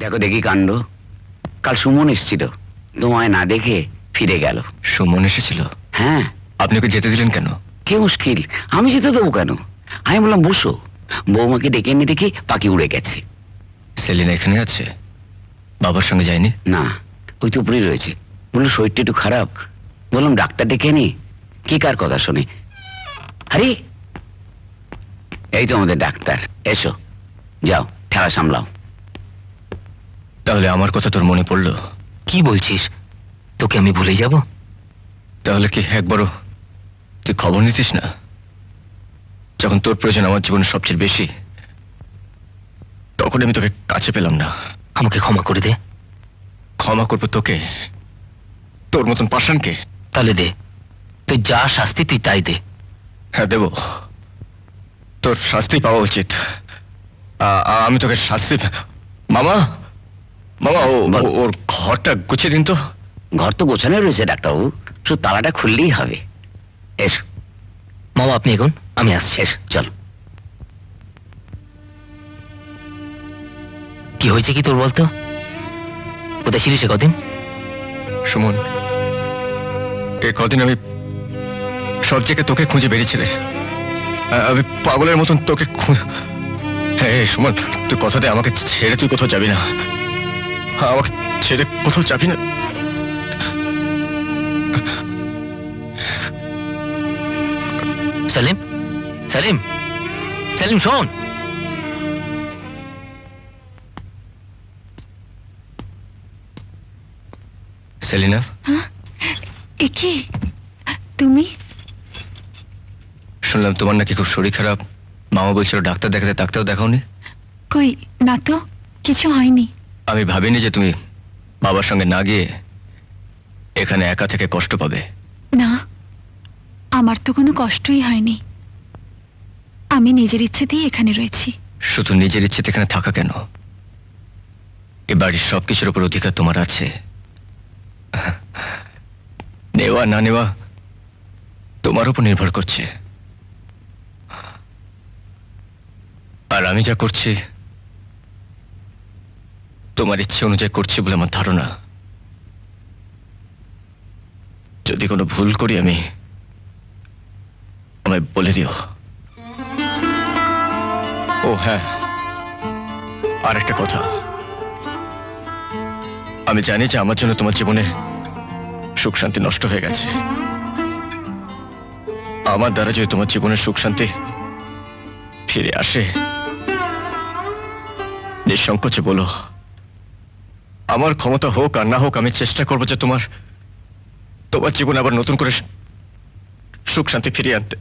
দেখো দেখি কাণ্ড, কাল সুমন এসেছিল, তোমায় না দেখে ফিরে গেল। সুমন এসেছিল? হ্যাঁ। আপনি ওকে যেতে দিলেন কেন? কে মুশকিল, আমি যেতে দেবো কেন? আমি বললাম বসো, বৌমাকে ডেকে এনে দেখি পাখি উড়ে গেছে। সেলিনা এখানে আছে? বাবার সঙ্গে যায়নি? না, ওই তো উপরেই রয়েছে। বললো শরীরটা একটু খারাপ। বললাম ডাক্তার ডেকে নি। কি কার কথা শুনে? আরে এই তো আমাদের ডাক্তার। এসো, যাও ঠেলা সামলাও। তাহলে আমার কথা তোর মনে পড়লো? কি বলছিস? তোকে আমি ভুলে যাব? তাহলে কি একবারও তুই খবর নিতিস না? যখন তোর প্রয়োজন আমার জীবনে সবচেয়ে বেশি, তখন আমি তোকে কাছে পেলাম না। আমাকে ক্ষমা করে দে। ক্ষমা করবো তোকে? তোর মতন পাষাণকে? তাহলে দে, তুই যা শাস্তি তুই তাই দে। হ্যাঁ দেব, তোর শাস্তি পাওয়া উচিত। আমি তোকে শাস্তি... মামা, মামা ওর ঘরটা গুছিয়ে দিন তো। ঘর তো গোছানো রয়েছে ডাক্তারবাবু, শুধু তালাটা খুললেই হবে। এসো মামা, আপনি এগোন, আমি আসছি। এসো, চলো। কি হয়েছে কি তোর বলতো? কোথায় ছিলিস কদিন? সুমন, এই কদিন আমি সব জায়গায় তোকে খুঁজে বেরিয়েছিলে। আমি পাগলের মতন তোকে হ্যাঁ সুমন, তুই কথা দে, আমাকে ছেড়ে তুই কোথাও যাবি না। আমাকে ছেড়ে কোথাও যাবি না। সেলিম, সেলিম, সেলিম শোন। সেলিনা, একি তুমি? শুনলাম তোমার নাকি খুব শরীর খারাপ। মামা বলছিল ডাক্তার দেখাতে, ডাক্তারও দেখাওনি? কই না তো, কিছু হয়নি। আমি ভাবিনি যে তুমি বাবার সঙ্গে না গিয়ে এখানে একা থেকে কষ্ট পাবে। না, আমার তো কোনো কষ্টই হয়নি। আমি নিজের ইচ্ছেতেই এখানে রয়েছি। শুধু নিজের ইচ্ছেতে এখানে থাকা কেন, এ বাড়ির সবকিছুর উপর অধিকার তোমার আছে। নেওয়া না নেওয়া তোমার উপর নির্ভর করছে। আর আমি যা করছি তোমার ইচ্ছে অনুযায়ী করছি বলে আমার ধারণা। যদি কোনো ভুল করি আমায় বলে দিও। ও হ্যাঁ, আর একটা কথা, আমি জানি যে আমার জন্য তোমার জীবনে সুখ শান্তি নষ্ট হয়ে গেছে। আমার দ্বারা যদি তোমার জীবনে সুখ শান্তি ফিরে আসে, নিঃসংকোচে বলো। আমার ক্ষমতা হোক আর না হোক, আমি চেষ্টা করবো যে তোমার জীবনে আবার নতুন করে সুখ শান্তি ফিরিয়ে আনতে।